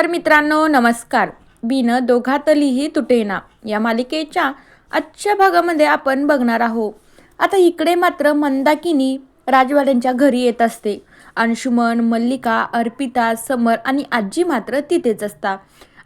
तर मित्रांनो नमस्कार. बिन दोघातलीही तुटेना या मालिकेच्या आजच्या भागामध्ये आपण बघणार आहोत. आता इकडे मात्र मंदाकिनी राजवाड्यांच्या घरी येत असते. अंशुमन, मल्लिका, अर्पिता, समर आणि आजी मात्र तिथेच असतात.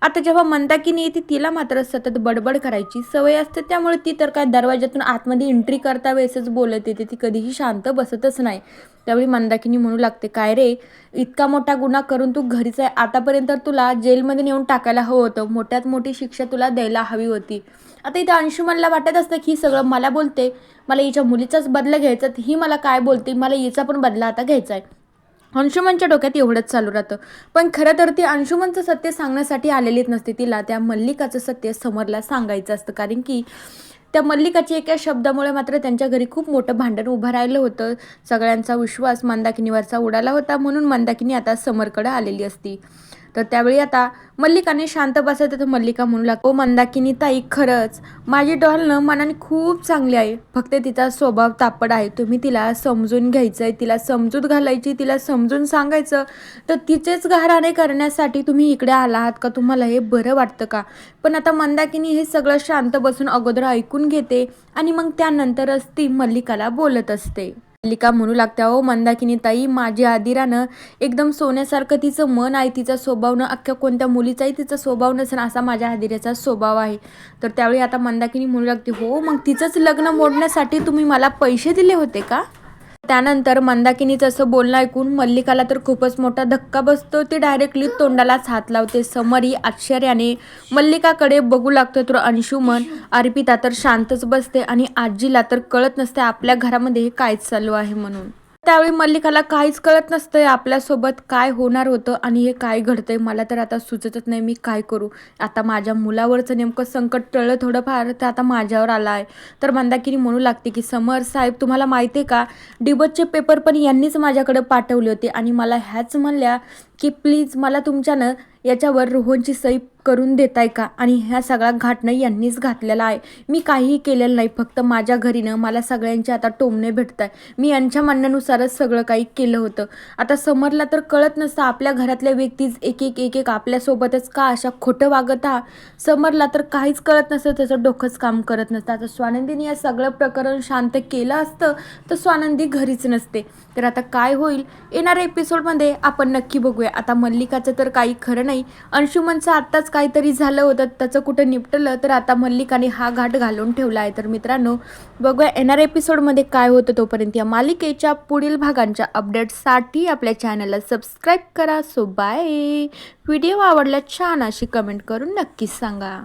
आता जेव्हा मंदाकिनी येते तिला मात्र सतत बडबड करायची सवय असते, त्यामुळे ती तर काय दरवाजातून आतमध्ये एंट्री करता वेळेसच बोलत येते. ती कधीही शांत बसतच नाही. त्यावेळी मंदाकिनी म्हणू लागते, काय रे, इतका मोठा गुन्हा करून तू घरीच आहे. आतापर्यंत तुला जेलमध्ये नेऊन टाकायला हवं होतं. मोठ्यात मोठी शिक्षा तुला द्यायला हवी होती. आता इथं अंशुमनला वाटत असतं की ही सगळं मला बोलते, मला हिच्या मुलीचाच बदला घ्यायचा, ही मला काय बोलते, मला हिचा पण बदला आता घ्यायचा आहे. अंशुमनच्या डोक्यात एवढंच चालू राहतं. पण खरं तर ती अंशुमनचं सत्य सांगण्यासाठी आलेलीच नसते. तिला त्या मल्लिकाचं सत्य समरला सांगायचं असतं, कारण की त्या मल्लिकाच्या एका शब्दामुळे मात्र त्यांच्या घरी खूप मोठं भांडण उभं राहिलं होतं. सगळ्यांचा विश्वास मंदाकिनीवरचा उडाला होता, म्हणून मंदाकिनी आता समरकडे आलेली असती. तर त्यावेळी आता मल्लिकाने शांत बसायचं, तर मल्लिका म्हणू लागतो, मंदाकिनी ताई, खरंच माझी डॉल न मनाने खूप चांगली आहे, फक्त तिचा स्वभाव तापड आहे. तुम्ही तिला समजून घ्यायचं आहे, तिला समजूत घालायची, तिला समजून सांगायचं. तर तिचेच घराणे करण्यासाठी तुम्ही इकडे आला आहात का? तुम्हाला हे बरं वाटतं का? पण आता मंदाकिनी हे सगळं शांत बसून अगोदर ऐकून घेते आणि मग त्यानंतरच ती मल्लिकाला बोलत असते. मल्लिका म्हणू लागते, ओ मंदाकिनी ताई, माझी आदिरानं एकदम सोन्यासारखं तिचं मन आहे, तिचा स्वभाव न अख्ख्या कोणत्या मुलीचाही तिचा स्वभाव नसेल असा माझ्या आदिराचा स्वभाव आहे. तर त्यावेळी आता मंदाकिनी म्हणू लागते, हो मग तिचंच लग्न मोडण्यासाठी तुम्ही मला पैसे दिले होते का? त्यानंतर मंदाकिनीचं असं बोलणं ऐकून मल्लिकाला तर खूपच मोठा धक्का बसतो. ती डायरेक्टली तोंडालाच हात लावते. समरी आश्चर्याने मल्लिकाकडे बघू लागतो, तर अंशुमन, अर्पिता तर शांतच बसते आणि आजीला तर कळत नसते आपल्या घरामध्ये हे काय चालू आहे म्हणून. त्यावेळी मल्लिकाला काहीच कळत नसतंय आपल्यासोबत काय होणार होतं आणि हे काय घडतंय. मला तर आता सुचतच नाही मी काय करू. आता माझ्या मुलावरचं नेमकं संकट टळलं थोडंफार, तर आता माझ्यावर आलं आहे. तर मंदाकिनी म्हणू लागते की समर साहेब, तुम्हाला माहिती आहे का, डिबोचचे पेपर पण यांनीच माझ्याकडे पाठवले होते आणि मला ह्याच म्हणल्या की प्लीज मला तुमच्यानं याच्यावर रोहनची सही करून देताय का? आणि ह्या सगळा घाटनं यांनीच घातलेला आहे. मी काहीही केलेलं नाही, फक्त माझ्या घरीनं मला सगळ्यांचे आता टोमणे भेटत आहे. मी यांच्या म्हणण्यानुसारच सगळं काही केलं होतं. आता समरला तर कळत नसतं आपल्या घरातल्या व्यक्तीच एक एक आपल्यासोबतच का अशा खोटं वागत हा. समरला तर काहीच कळत नसतं, त्याचं डोकंच काम करत नसतं. आता स्वानंदीने या सगळं प्रकरण शांत केलं असतं तर स्वानंदी घरीच नसते. तर आता काय होईल येणाऱ्या एपिसोडमध्ये आपण नक्की बघूया. आता मल्लिकाचं तर काही खरं नाही. अंशुमनचं आत्ताच काहीतरी झालं होतं, त्याचं कुठं निपटलं, तर आता मल्लिकाने हा घाट घालून ठेवला आहे. तर मित्रांनो बघूया येणाऱ्या एपिसोडमध्ये काय होतं. तोपर्यंत या मालिकेच्या पुढील भागांच्या अपडेट्ससाठी आपल्या चॅनलला सबस्क्राईब करा. So bye. व्हिडिओ आवडला छान अशी कमेंट करून नक्कीच सांगा.